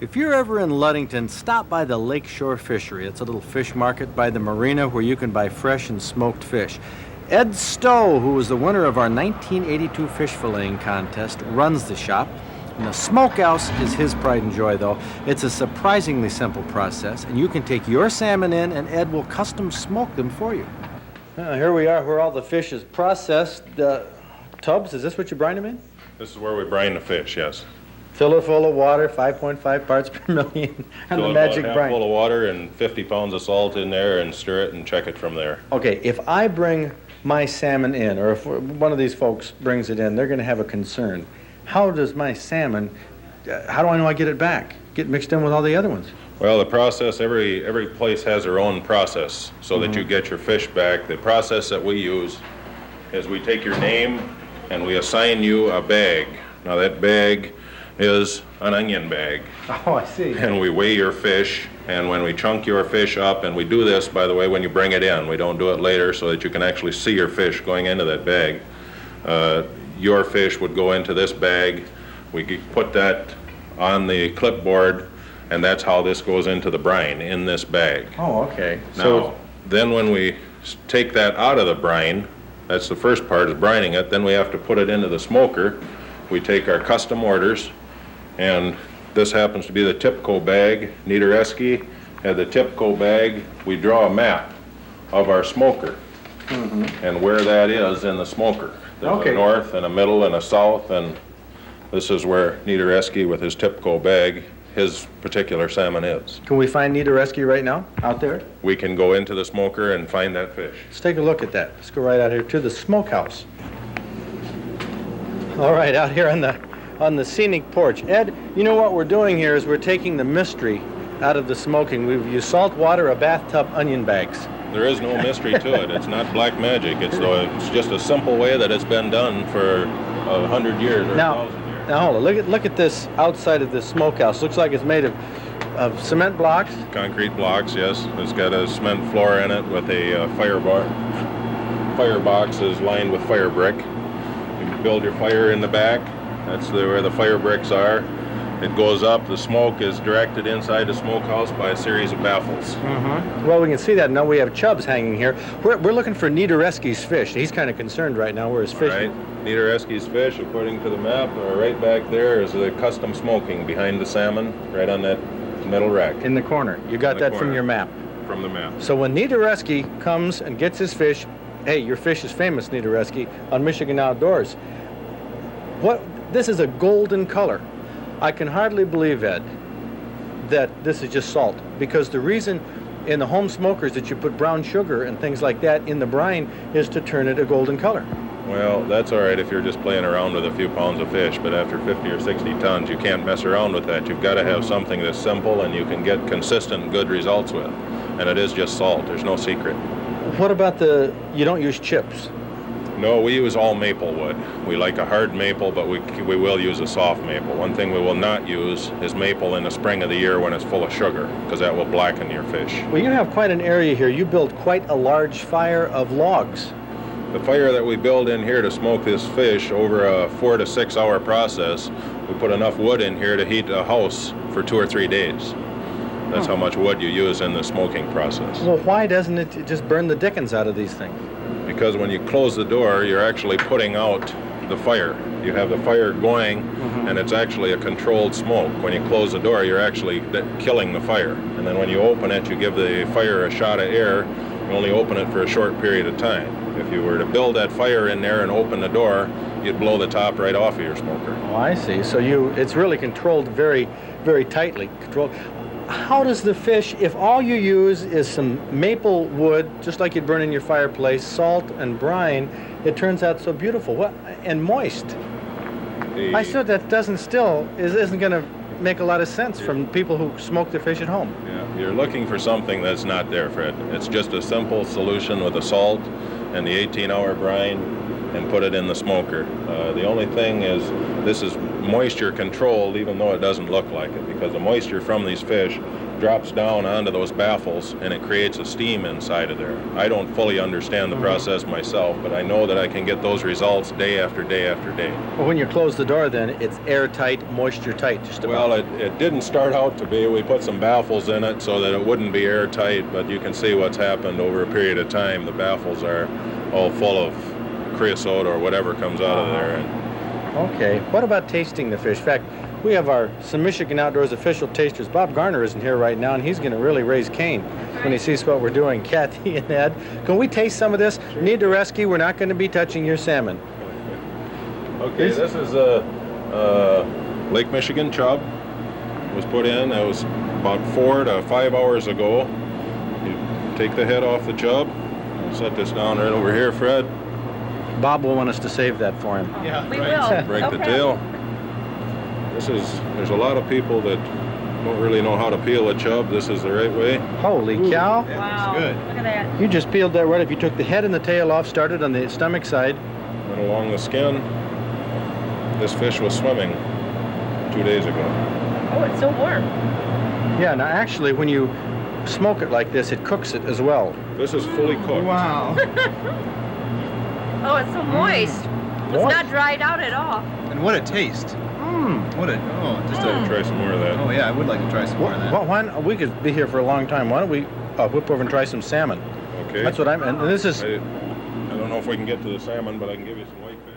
If you're ever in Ludington, stop by the Lakeshore Fishery. It's a little fish market by the marina where you can buy fresh and smoked fish. Ed Stow, who was the winner of our 1982 fish filleting contest, runs the shop. And the smokehouse is his pride and joy, though. It's a surprisingly simple process, and you can take your salmon in, and Ed will custom smoke them for you. Here we are where all the fish is processed. Tubs, is this what you brine them in? This is where we brine the fish, yes. Fill it full of water, 5.5 parts per million, and the magic brine. Full of water and 50 pounds of salt in there, and stir it and check it from there. Okay, if I bring my salmon in, or if one of these folks brings it in, they're going to have a concern. How does my salmon, how do I know I get it back? Get mixed in with all the other ones? Well, the process, every place has their own process so that you get your fish back. The process that we use is we take your name and we assign you a bag. Now that bag is an onion bag. Oh, I see. And we weigh your fish, and when we chunk your fish up, and we do this, by the way, when you bring it in. We don't do it later so that you can actually see your fish going into that bag. Your fish would go into this bag. We put that on the clipboard, and that's how this goes into the brine, in this bag. Oh, okay. Now, then when we take that out of the brine, that's the first part, is brining it, then we have to put it into the smoker. We take our custom orders, and this happens to be the Tipco bag. Niedereski had the Tipco bag. We draw a map of our smoker and where that is in the smoker. There's a north and a middle and a south, and this is where Niedereski with his Tipco bag, his particular salmon is. Can we find Niedereski right now, out there? We can go into the smoker and find that fish. Let's take a look at that. Let's go right out here to the smokehouse. All right, out here on the scenic porch. Ed, you know what we're doing here is we're taking the mystery out of the smoking. We've used salt water, a bathtub, onion bags. There is no mystery to it. It's not black magic. It's just a simple way that it's been done for 100 years or 1,000 years. Now hold on. Look at this outside of this smokehouse. Looks like it's made of cement blocks. Concrete blocks, yes. It's got a cement floor in it with a firebox is lined with fire brick. You build your fire in the back. That's where the fire bricks are. It goes up. The smoke is directed inside the smokehouse by a series of baffles. Well, we can see that now. We have chubs hanging here. We're looking for Niedereski's fish. He's kind of concerned right now where his fish is. Right. Niedereski's fish, according to the map, right back there is the custom smoking behind the salmon, right on that middle rack. In the corner. You got that from your map. From the map. So when Niedereski comes and gets his fish, hey, your fish is famous, Niedereski, on Michigan Outdoors. This is a golden color. I can hardly believe, Ed, that this is just salt, because the reason in the home smokers that you put brown sugar and things like that in the brine is to turn it a golden color. Well, that's all right if you're just playing around with a few pounds of fish, but after 50 or 60 tons, you can't mess around with that. You've got to have something that's simple and you can get consistent, good results with. And it is just salt. There's no secret. What about you don't use chips? No, we use all maple wood. We like a hard maple, but we will use a soft maple. One thing we will not use is maple in the spring of the year when it's full of sugar, because that will blacken your fish. Well, you have quite an area here. You build quite a large fire of logs. The fire that we build in here to smoke this fish over a 4 to 6 hour process, we put enough wood in here to heat a house for 2 or 3 days. That's how much wood you use in the smoking process. Well, why doesn't it just burn the dickens out of these things? Because when you close the door, you're actually putting out the fire. You have the fire going, and it's actually a controlled smoke. When you close the door, you're actually killing the fire. And then when you open it, you give the fire a shot of air. You only open it for a short period of time. If you were to build that fire in there and open the door, you'd blow the top right off of your smoker. Oh, I see. So it's really controlled very, very tightly. How does the fish, if all you use is some maple wood, just like you'd burn in your fireplace, salt and brine, it turns out so beautiful and moist? I said that isn't going to make a lot of sense from people who smoke their fish at home. Yeah, you're looking for something that's not there, Fred. It's just a simple solution with the salt and the 18-hour brine and put it in the smoker. The only thing is, this is moisture controlled, even though it doesn't look like it, because the moisture from these fish drops down onto those baffles and it creates a steam inside of there. I don't fully understand the process myself, but I know that I can get those results day after day after day. Well, when you close the door, then it's airtight, moisture tight, just about. Well, it didn't start out to be. We put some baffles in it so that it wouldn't be airtight, but you can see what's happened over a period of time. The baffles are all full of creosote or whatever comes out of there. Okay. What about tasting the fish? In fact, we have some Michigan Outdoors official tasters. Bob Garner isn't here right now, and he's going to really raise Cain when he sees what we're doing. Kathy and Ed, can we taste some of this? Need to rescue. We're not going to be touching your salmon. Okay, this is a Lake Michigan chub. Was put in. That was about 4 to 5 hours ago. You take the head off the chub. I'll set this down right over here, Fred. Bob will want us to save that for him. Yeah, we will. Break the tail. There's a lot of people that don't really know how to peel a chub. This is the right way. Holy cow. Wow. Good. Look at that. You just peeled that right. If you took the head and the tail off, started on the stomach side. Went along the skin. This fish was swimming 2 days ago. Oh, it's so warm. Yeah, now actually when you smoke it like this, it cooks it as well. This is fully cooked. Wow. Oh, it's so moist. It's Moist? not dried out at all. And what a taste. What a, Try some more of that. oh yeah, I would like to try some more of that. Well, we could be here for a long time. Why don't we whip over and try some salmon? Okay. That's what and this is... I don't know if we can get to the salmon, but I can give you some whitefish.